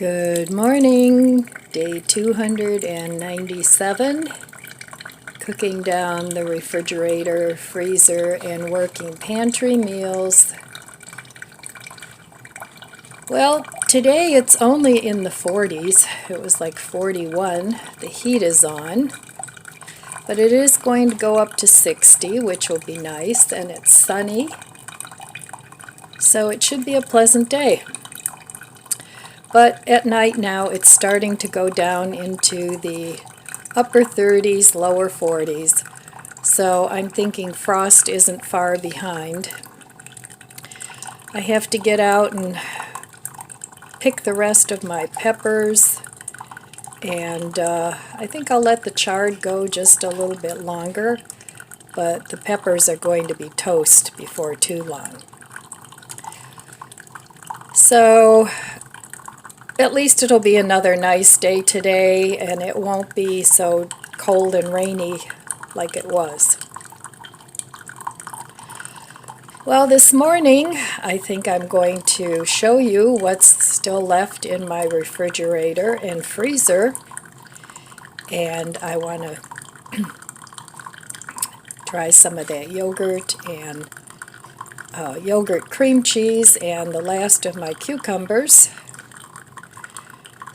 Good morning, day 297, cooking down the refrigerator, freezer, and working pantry meals. Well, today it's only in the 40s. It was like 41. The heat is on, but it is going to go up to 60, which will be nice, and it's sunny, so it should be a pleasant day. But at night now, it's starting to go down into the upper 30s, lower 40s. So I'm thinking frost isn't far behind. I have to get out and pick the rest of my peppers. And I think I'll let the chard go just a little bit longer. But the peppers are going to be toast before too long. So at least it'll be another nice day today, and it won't be so cold and rainy like it was. Well, this morning I think I'm going to show you what's still left in my refrigerator and freezer, and I want to try some of that yogurt and yogurt cream cheese and the last of my cucumbers.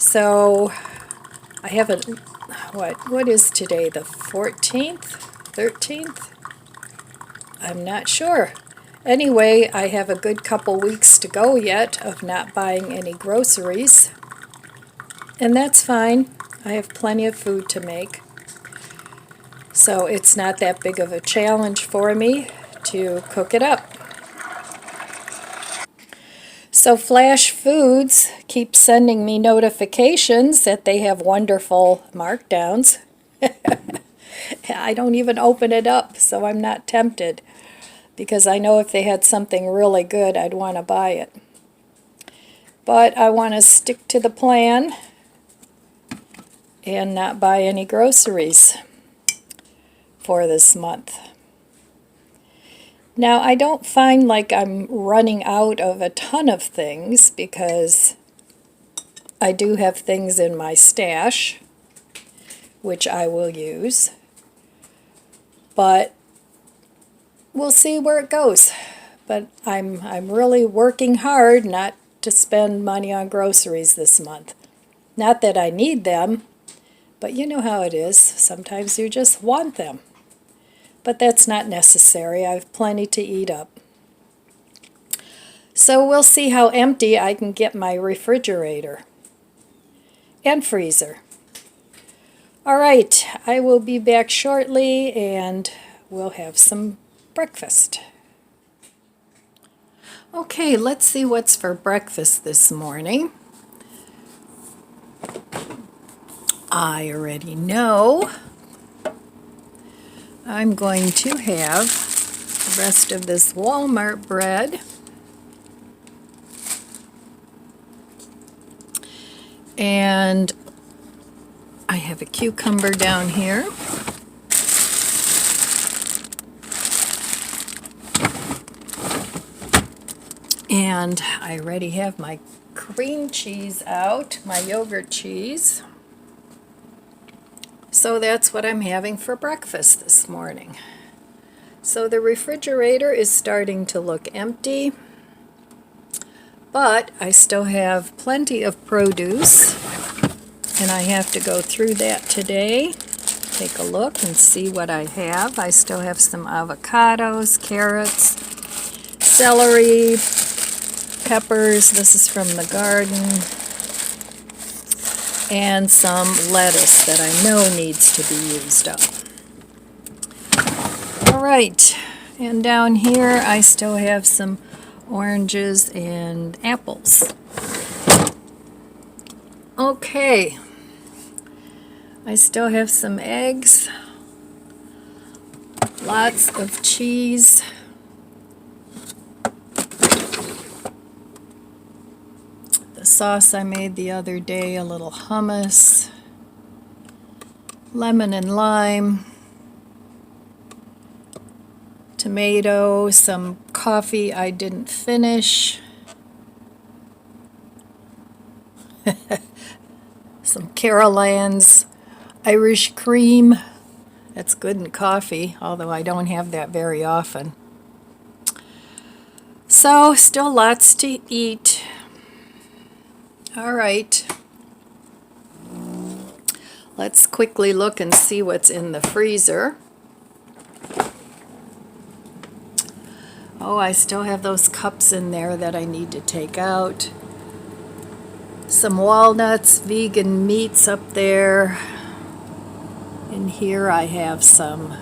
So I haven't, what is today, the 14th, 13th? I'm not sure. Anyway, I have a good couple weeks to go yet of not buying any groceries, and that's fine. I have plenty of food to make, so it's not that big of a challenge for me to cook it up. So Flash Foods keeps sending me notifications that they have wonderful markdowns. I don't even open it up, so I'm not tempted, because I know if they had something really good, I'd want to buy it. But I want to stick to the plan and not buy any groceries for this month. Now, I don't find like I'm running out of a ton of things, because I do have things in my stash, which I will use. But we'll see where it goes. But I'm really working hard not to spend money on groceries this month. Not that I need them, but you know how it is. Sometimes you just want them. But that's not necessary. I have plenty to eat up. So we'll see how empty I can get my refrigerator and freezer. All right, I will be back shortly, and we'll have some breakfast. Okay, let's see what's for breakfast this morning. I already know. I'm going to have the rest of this Walmart bread and I have a cucumber down here. And I already have my cream cheese out, my yogurt cheese. So that's what I'm having for breakfast this morning. So the refrigerator is starting to look empty, but I still have plenty of produce, and I have to go through that today. Take a look and see what I have. I still have some avocados, carrots, celery, peppers, this is from the garden, and some lettuce that I know needs to be used up. All right, and down here I still have some oranges and apples. Okay, I still have some eggs, lots of cheese, the sauce I made the other day, a little hummus, lemon and lime, tomato, some coffee I didn't finish, Some Carolines Irish cream. That's good in coffee, although I don't have that very often. So, still lots to eat. All right. Let's quickly look and see what's in the freezer. Oh, I still have those cups in there that I need to take out. Some walnuts, vegan meats up there. In here I have some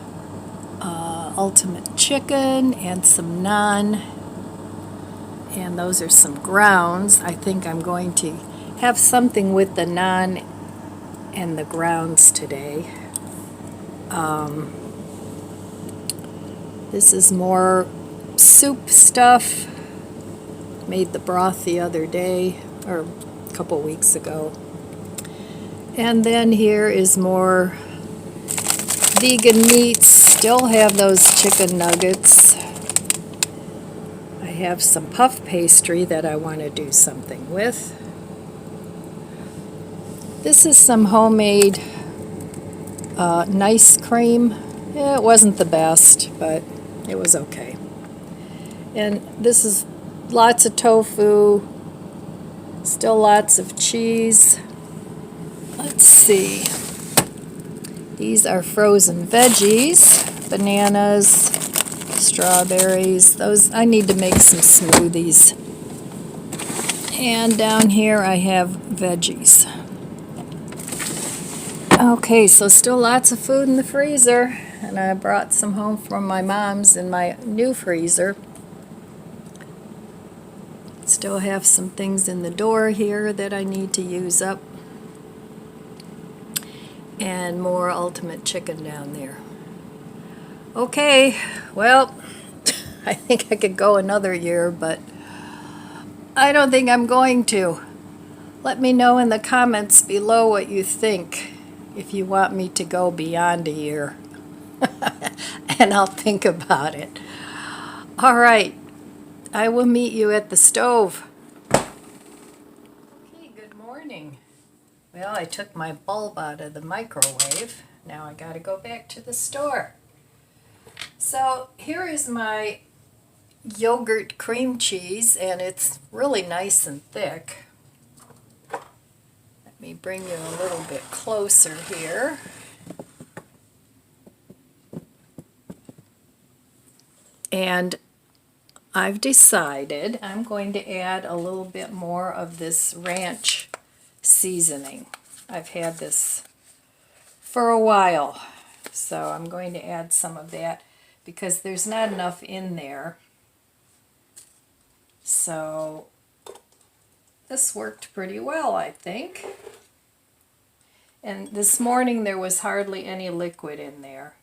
ultimate chicken and some naan. And those are some grounds. I think I'm going to have something with the naan and the grounds today. This is more soup stuff. Made the broth the other day, or a couple weeks ago. And then here is more vegan meats. Still have those chicken nuggets. I have some puff pastry that I want to do something with. This is some homemade nice cream. Yeah, it wasn't the best, but it was okay. And this is lots of tofu, still lots of cheese. Let's see. These are frozen veggies, bananas, strawberries. Those I need to make some smoothies. And down here I have veggies. Okay, so still lots of food in the freezer, and I brought some home from my mom's in my new freezer. Still have some things in the door here that I need to use up. And more ultimate chicken down there. Okay, well, I think I could go another year, but I don't think I'm going to. Let me know in the comments below what you think, if you want me to go beyond a year. And I'll think about it. All right, I will meet you at the stove. Okay, good morning. Well, I took my bulb out of the microwave. Now I gotta go back to the store. So here is my yogurt cream cheese, and it's really nice and thick. Let me bring you a little bit closer here. And I've decided I'm going to add a little bit more of this ranch seasoning. I've had this for a while, so I'm going to add some of that because there's not enough in there. So this worked pretty well, I think. And this morning there was hardly any liquid in there.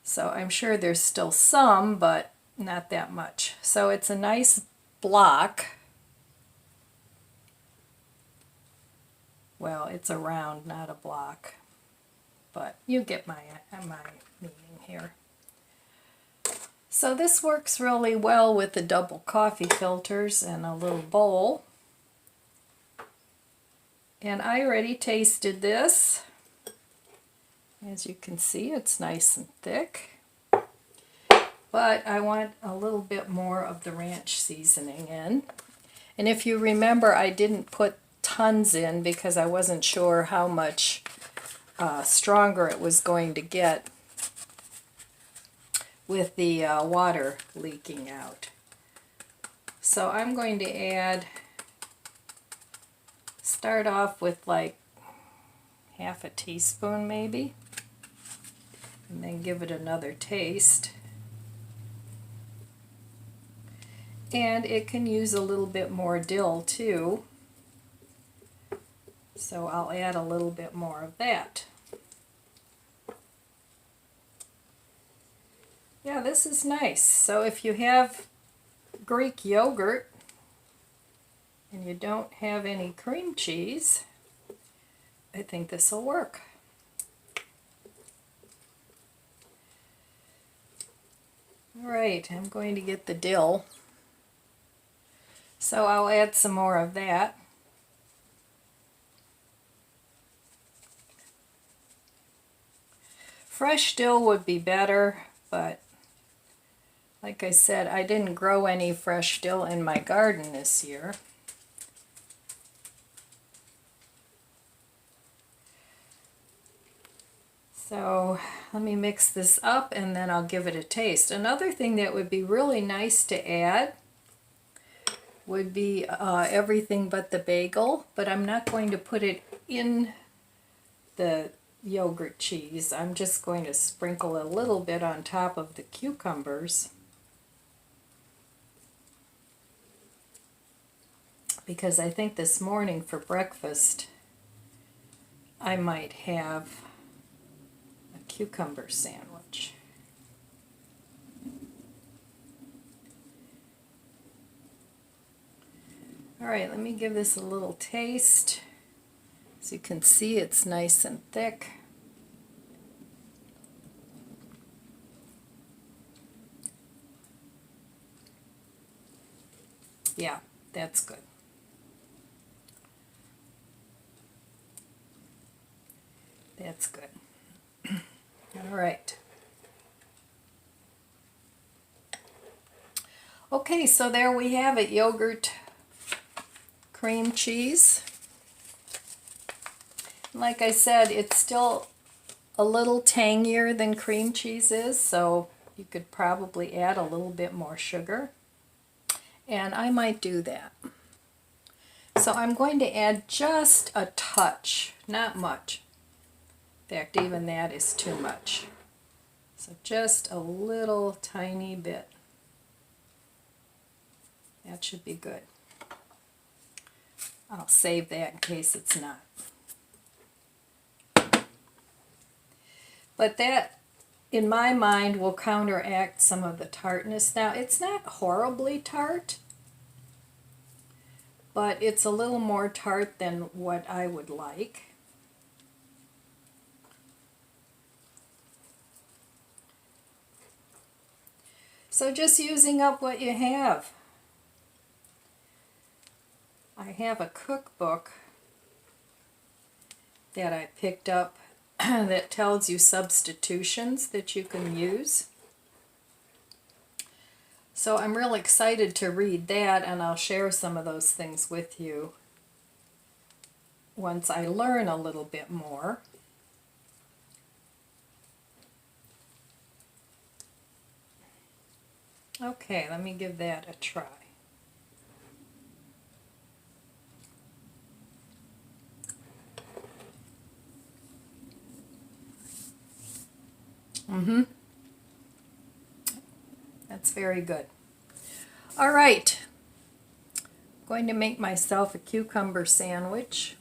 So I'm sure there's still some, but not that much. So it's a nice block. Well, it's a round, not a block. But you get my meaning here. So this works really well with the double coffee filters and a little bowl. And I already tasted this. As you can see, it's nice and thick. But I want a little bit more of the ranch seasoning in. And if you remember, I didn't put tons in because I wasn't sure how much stronger it was going to get with the water leaking out. So I'm going to start off with like half a teaspoon maybe, and then give it another taste. And it can use a little bit more dill too, so I'll add a little bit more of that. Yeah, this is nice. So if you have Greek yogurt and you don't have any cream cheese, I think this will work. All right, I'm going to get the dill. So I'll add some more of that. Fresh dill would be better, but like I said, I didn't grow any fresh dill in my garden this year. So let me mix this up and then I'll give it a taste. Another thing that would be really nice to add would be everything but the bagel, but I'm not going to put it in the yogurt cheese. I'm just going to sprinkle a little bit on top of the cucumbers, because I think this morning for breakfast I might have a cucumber sandwich. Alright, let me give this a little taste. As you can see, it's nice and thick. Yeah, that's good. That's good. All right. Okay, so there we have it, yogurt cream cheese. Like I said, it's still a little tangier than cream cheese is, so you could probably add a little bit more sugar. And I might do that. So I'm going to add just a touch, not much. In fact, even that is too much. So just a little tiny bit. That should be good. I'll save that in case it's not. But that, in my mind, will counteract some of the tartness. Now, it's not horribly tart, but it's a little more tart than what I would like. So just using up what you have. I have a cookbook that I picked up that tells you substitutions that you can use. So I'm real excited to read that, and I'll share some of those things with you once I learn a little bit more. Okay, let me give that a try. That's very good. All right, I'm going to make myself a cucumber sandwich,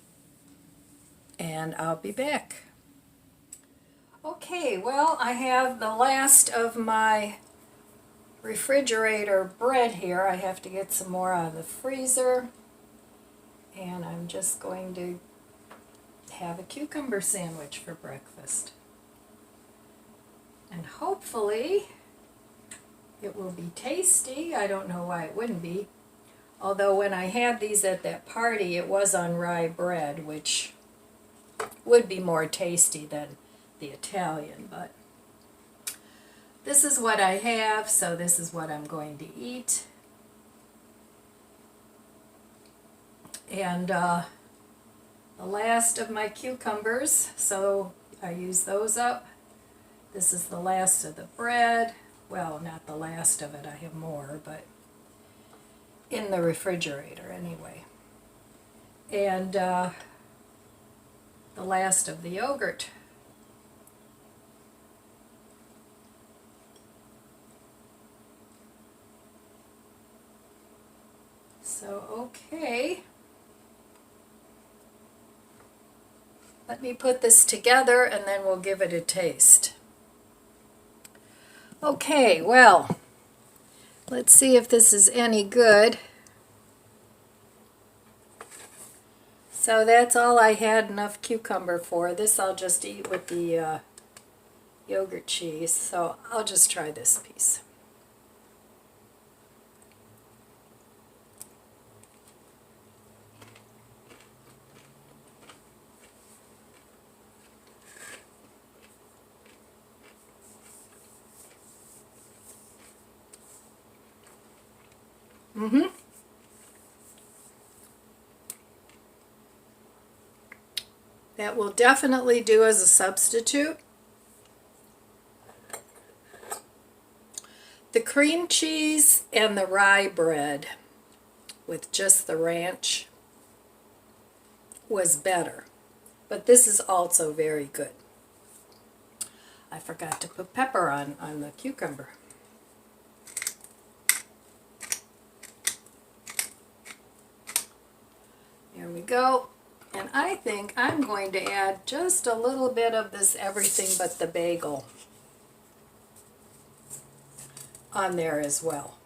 and I'll be back. Okay, well, I have the last of my refrigerator bread here. I have to get some more out of the freezer, and I'm just going to have a cucumber sandwich for breakfast. And hopefully it will be tasty. I don't know why it wouldn't be. Although when I had these at that party, it was on rye bread, which would be more tasty than the Italian, but this is what I have, so this is what I'm going to eat. And the last of my cucumbers, so I use those up. This is the last of the bread. Well, not the last of it, I have more, but in the refrigerator anyway. And the last of the yogurt. So, okay. Let me put this together and then we'll give it a taste. Okay, well, let's see if this is any good. So that's all I had enough cucumber for. This I'll just eat with the yogurt cheese. So I'll just try this piece. That will definitely do as a substitute. The cream cheese and the rye bread with just the ranch was better, but this is also very good. I forgot to put pepper on the cucumber. There we go. And I think I'm going to add just a little bit of this everything but the bagel on there as well.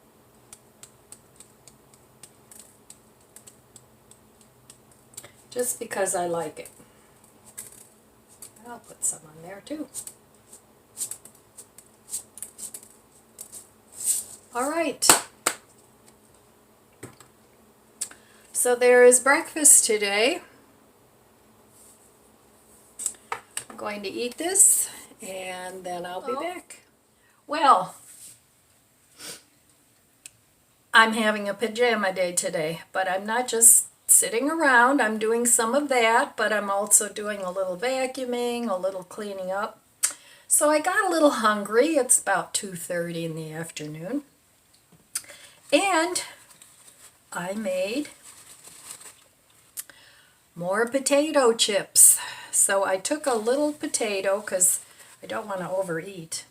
Just because I like it. I'll put some on there too. All right. So there is breakfast today. I'm going to eat this and then I'll be back. Well, I'm having a pajama day today, but I'm not just sitting around. I'm doing some of that, but I'm also doing a little vacuuming, a little cleaning up. So I got a little hungry. It's about 2:30 in the afternoon. And I made more potato chips. So I took a little potato because I don't want to overeat.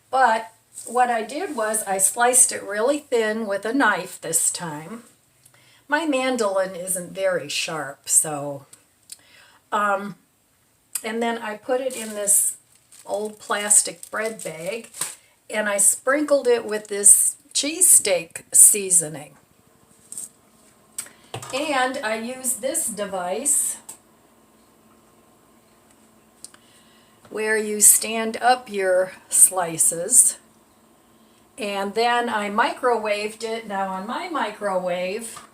But what I did was I sliced it really thin with a knife this time. My mandolin isn't very sharp, so and then I put it in this old plastic bread bag and I sprinkled it with this cheesesteak seasoning. And I used this device where you stand up your slices, and then I microwaved it. Now on my microwave,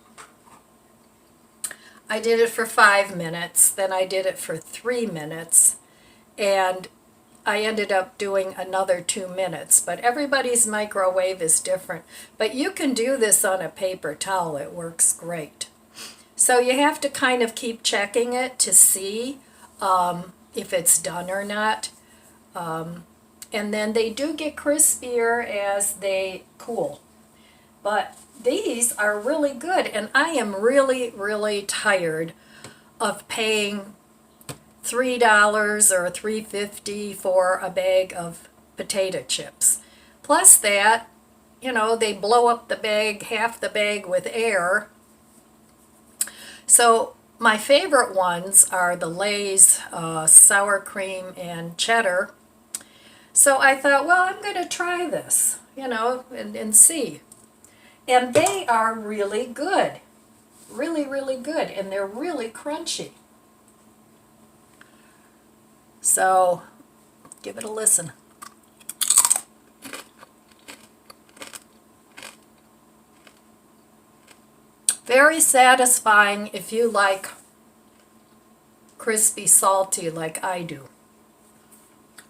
I did it for 5 minutes, then I did it for 3 minutes, and I ended up doing another 2 minutes. But everybody's microwave is different. But you can do this on a paper towel. It works great. So you have to kind of keep checking it to see if it's done or not. And then they do get crispier as they cool. But these are really good, and I am really, really tired of paying $3 or $3.50 for a bag of potato chips. Plus that, you know, they blow up the bag, half the bag with air. So my favorite ones are the Lay's sour cream and cheddar. So I thought, well, I'm going to try this, you know, and see. And they are really good. Really, really good. And they're really crunchy. So give it a listen. Very satisfying if you like crispy, salty like I do.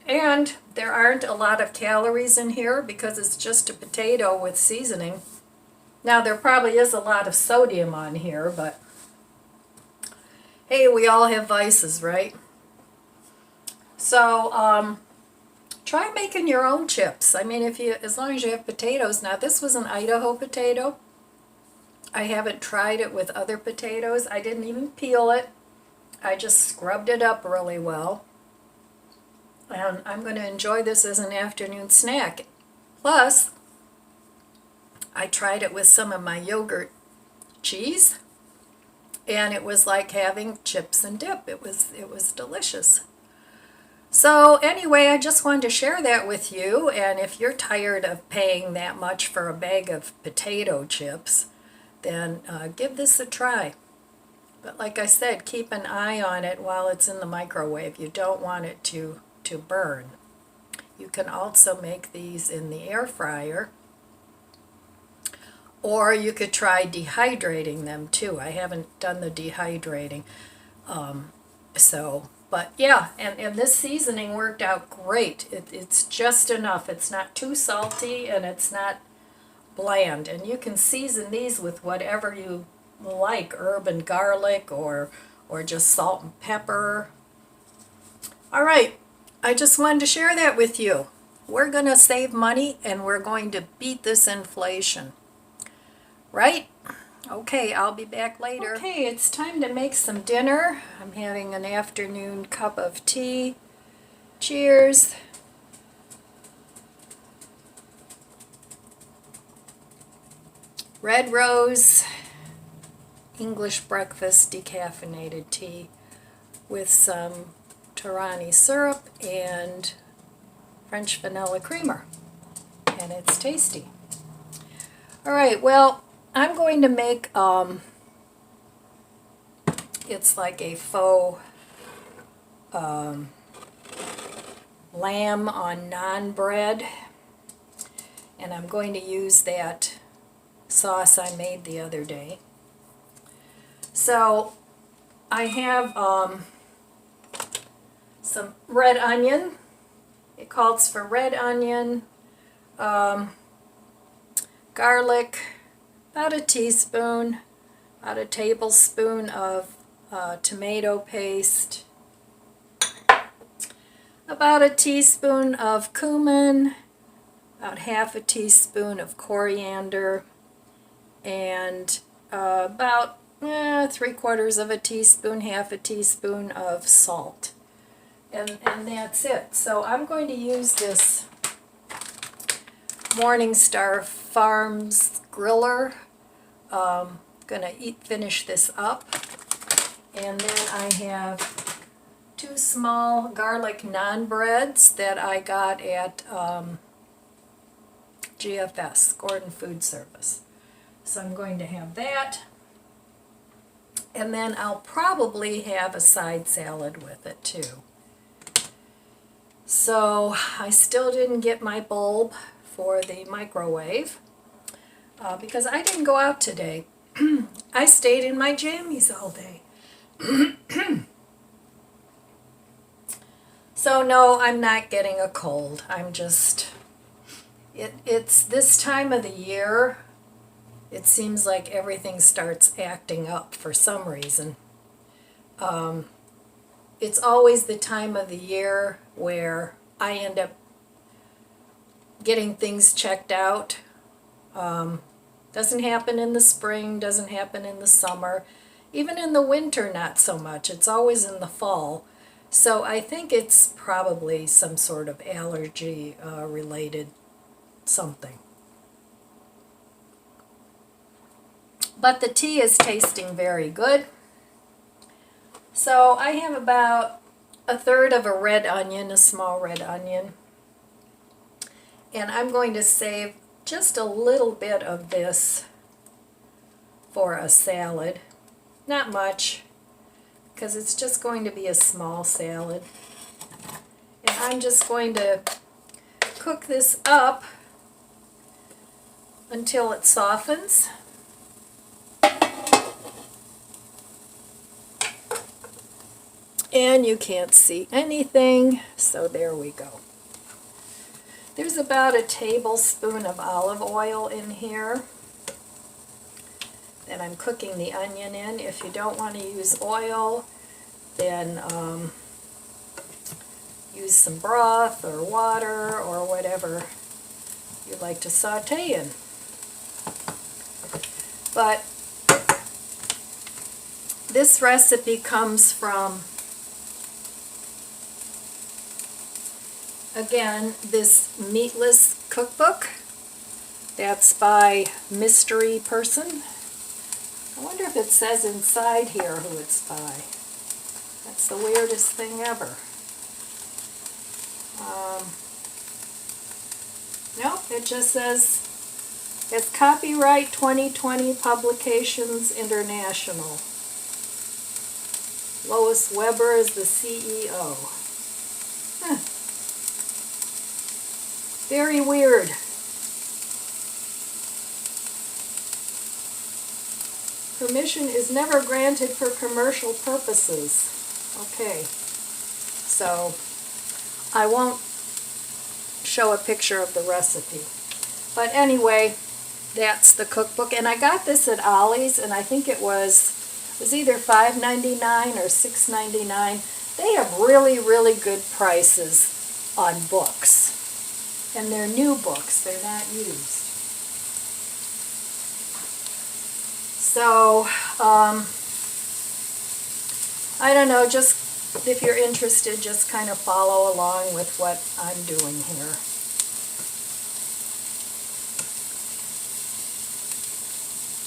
And there aren't a lot of calories in here because it's just a potato with seasoning. Now there probably is a lot of sodium on here, but hey, we all have vices, right? So try making your own chips. I mean, as long as you have potatoes. Now this was an Idaho potato. I haven't tried it with other potatoes. I didn't even peel it. I just scrubbed it up really well. And I'm going to enjoy this as an afternoon snack. Plus, I tried it with some of my yogurt cheese, and it was like having chips and dip. It was delicious. So anyway, I just wanted to share that with you, and if you're tired of paying that much for a bag of potato chips, then give this a try. But like I said, keep an eye on it while it's in the microwave. You don't want it to burn. You can also make these in the air fryer, or you could try dehydrating them too. I haven't done the dehydrating. But yeah, and this seasoning worked out great. It's just enough. It's not too salty and it's not bland. And you can season these with whatever you like, herb and garlic or just salt and pepper. All right, I just wanted to share that with you. We're going to save money and we're going to beat this inflation. Right? Okay, I'll be back later. Okay, it's time to make some dinner. I'm having an afternoon cup of tea. Cheers. Red Rose English breakfast decaffeinated tea with some Torani syrup and French vanilla creamer, and it's tasty. All right, well, I'm going to make it's like a faux lamb on naan bread, and I'm going to use that sauce I made the other day. So I have some red onion. It calls for red onion, garlic, about a teaspoon, about a tablespoon of tomato paste, about a teaspoon of cumin, about half a teaspoon of coriander, and about 3/4 of a teaspoon, half a teaspoon of salt. And that's it. So I'm going to use this Morningstar Farms griller. Gonna finish this up. And then I have 2 small garlic naan breads that I got at GFS, Gordon Food Service. So I'm going to have that. And then I'll probably have a side salad with it too. So I still didn't get my bulb for the microwave because I didn't go out today. I stayed in my jammies all day. So no, I'm not getting a cold. I'm just, it's this time of the year, it seems like everything starts acting up for some reason. It's always the time of the year where I end up getting things checked out. Doesn't happen in the spring, doesn't happen in the summer. Even in the winter, not so much. It's always in the fall. So I think it's probably some sort of allergy related something. But the tea is tasting very good. So I have about 1/3 of a red onion, a small red onion. And I'm going to save just a little bit of this for a salad. Not much, because it's just going to be a small salad. And I'm just going to cook this up until it softens. And you can't see anything, so there we go. There's about a tablespoon of olive oil in here that I'm cooking the onion in. If you don't want to use oil, then use some broth or water or whatever you like to saute in. But this recipe comes from, again, this meatless cookbook. That's by Mystery Person. I wonder if it says inside here who it's by. That's the weirdest thing ever. Nope, it just says it's copyright 2020 Publications International. Lois Weber is the CEO. Huh. Very weird. Permission is never granted for commercial purposes. Okay, so I won't show a picture of the recipe. But anyway, that's the cookbook. And I got this at Ollie's, and I think it was either $5.99 or $6.99. They have really, really good prices on books. And they're new books, they're not used. So, I don't know, just if you're interested, just kind of follow along with what I'm doing here.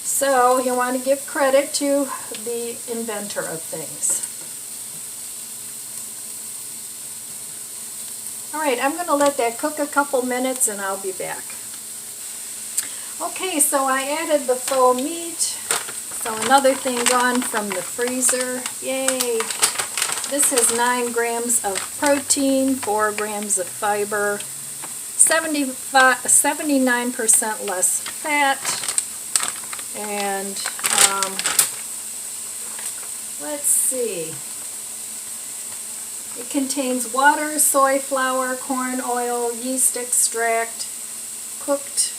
So you want to give credit to the inventor of things. Alright, I'm going to let that cook a couple minutes and I'll be back. Okay, so I added the faux meat. So another thing gone from the freezer. Yay! This has 9 grams of protein, 4 grams of fiber, 79% less fat, and let's see. It contains water, soy flour, corn oil, yeast extract, cooked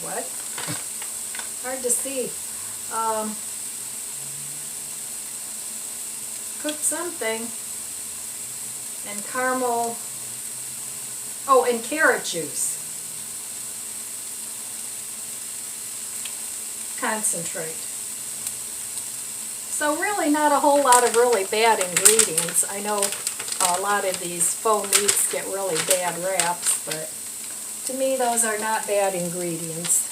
what? Hard to see. Cooked something. And caramel. Oh, and carrot juice. Concentrate. So really not a whole lot of really bad ingredients. I know a lot of these faux meats get really bad raps, but to me those are not bad ingredients.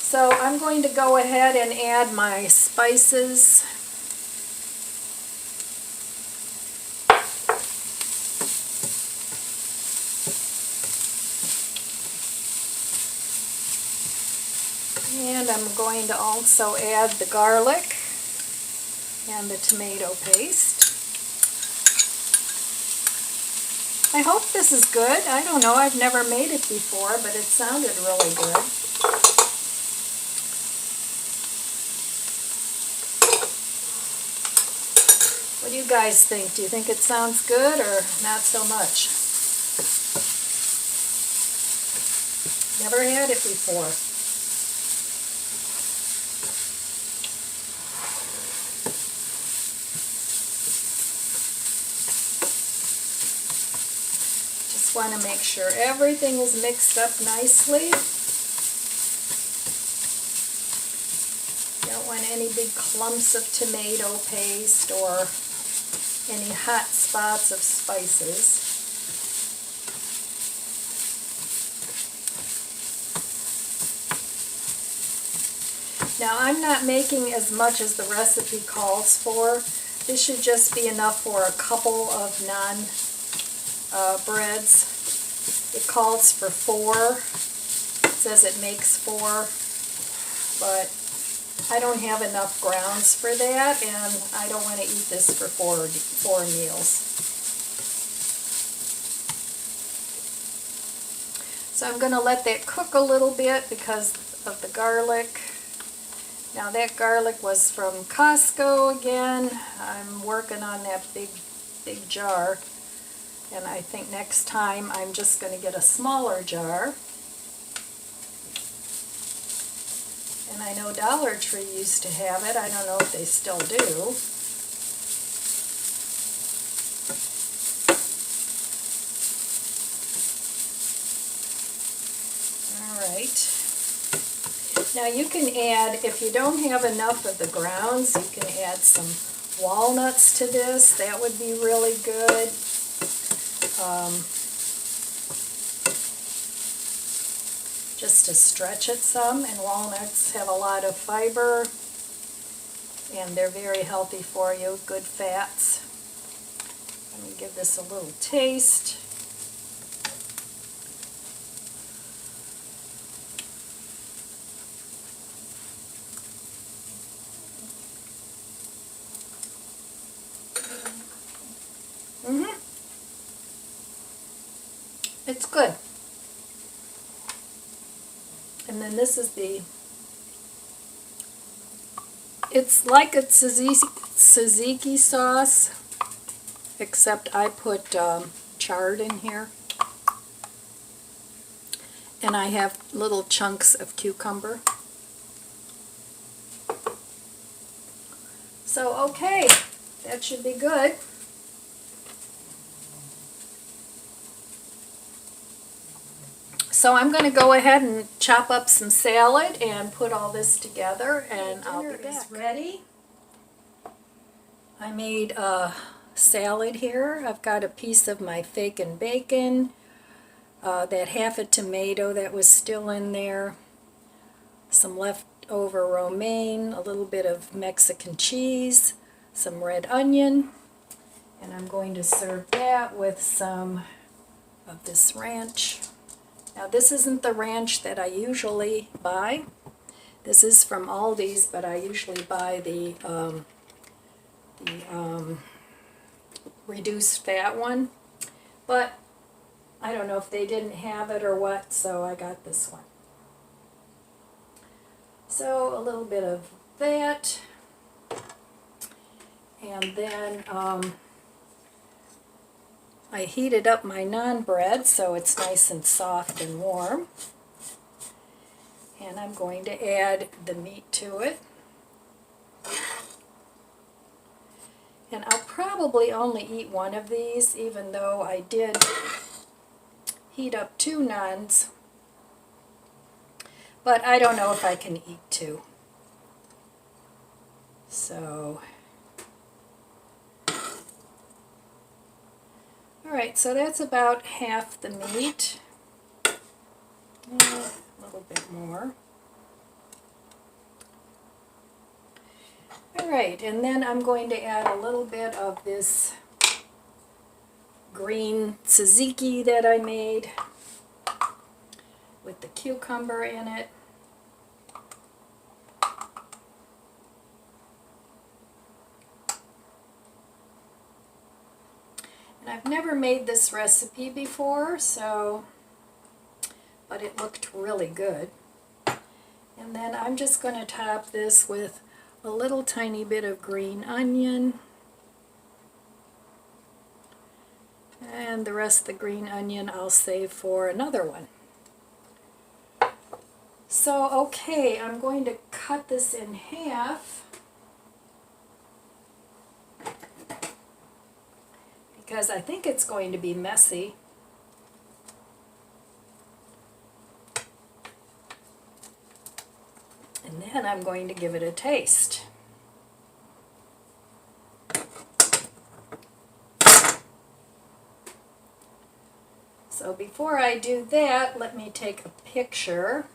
So I'm going to go ahead and add my spices. And I'm going to also add the garlic and the tomato paste. I hope this is good. I don't know, I've never made it before, but it sounded really good. What do you guys think? Do you think it sounds good or not so much? Never had it before. Want to make sure everything is mixed up nicely. Don't want any big clumps of tomato paste or any hot spots of spices. Now I'm not making as much as the recipe calls for. This should just be enough for a couple of breads. It calls for 4. It says it makes 4, but I don't have enough grounds for that, and I don't want to eat this for 4 meals. So I'm going to let that cook a little bit because of the garlic. Now that garlic was from Costco again. I'm working on that big jar. And I think next time I'm just going to get a smaller jar. And I know Dollar Tree used to have it. I don't know if they still do. Alright. Now you can add, if you don't have enough of the grounds, you can add some walnuts to this. That would be really good. Just to stretch it some, and walnuts have a lot of fiber and they're very healthy for you, good fats. Let me give this a little taste. It's good. And then this is it's like a tzatziki sauce, except I put chard in here. and I have little chunks of cucumber. So okay, that should be good. So I'm going to go ahead and chop up some salad and put all this together, and I'll be back. Is ready. I made a salad here. I've got a piece of my fake and bacon, that half a tomato that was still in there, some leftover romaine, a little bit of Mexican cheese, some red onion, and I'm going to serve that with some of this ranch. Now this isn't the ranch that I usually buy. This is from Aldi's, but I usually buy the reduced fat one. But I don't know if they didn't have it or what, so I got this one. So a little bit of that, and then I heated up my naan bread so it's nice and soft and warm. And I'm going to add the meat to it. And I'll probably only eat one of these, even though I did heat up 2 naans. But I don't know if I can eat 2. So alright, so that's about half the meat. A little bit more. Alright, and then I'm going to add a little bit of this green tzatziki that I made with the cucumber in it. And I've never made this recipe before, but it looked really good. And then I'm just going to top this with a little tiny bit of green onion. And the rest of the green onion I'll save for another one. So, okay, I'm going to cut this in half because I think it's going to be messy. And then I'm going to give it a taste. So before I do that, let me take a picture.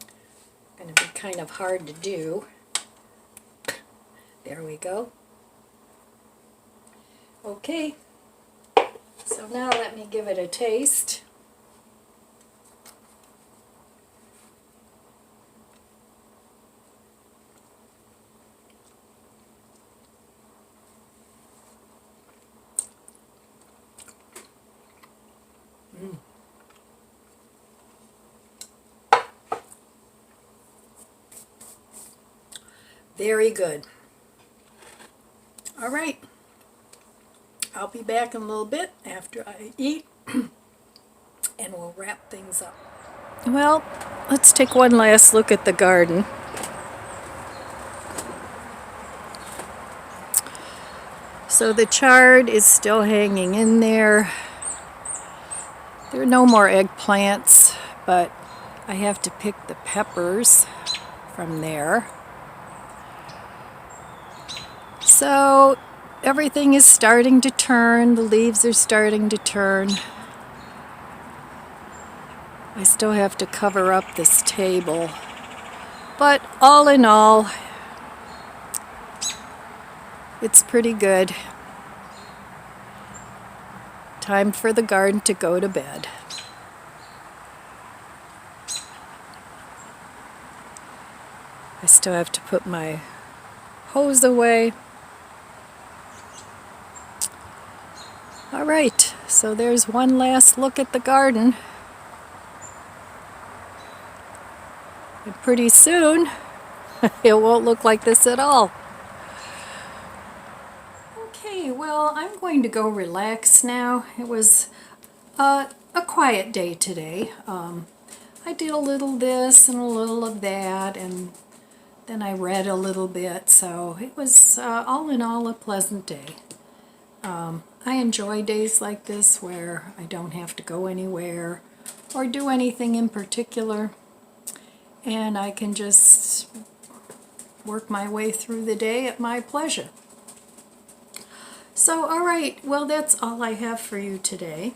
It's going to be kind of hard to do. There we go. Okay, so now let me give it a taste. Very good. All right. I'll be back in a little bit after I eat and we'll wrap things up. Well, let's take one last look at the garden. So the chard is still hanging in there. There are no more eggplants, but I have to pick the peppers from there. So everything is starting to turn, the leaves are starting to turn. I still have to cover up this table. But all in all, it's pretty good. Time for the garden to go to bed. I still have to put my hose away. All right, so there's one last look at the garden. And pretty soon, it won't look like this at all. Okay, well, I'm going to go relax now. It was a quiet day today. I did a little this and a little of that, and then I read a little bit, so it was all in all a pleasant day. I enjoy days like this where I don't have to go anywhere or do anything in particular, and I can just work my way through the day at my pleasure. So, alright, well, that's all I have for you today.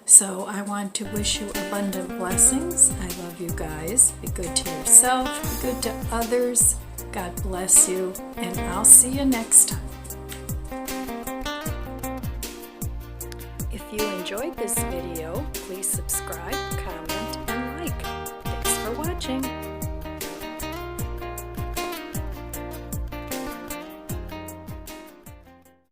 So I want to wish you abundant blessings. I love you guys. Be good to yourself, be good to others. God bless you, and I'll see you next time. If you enjoyed this video, please subscribe, comment, and like. Thanks for watching.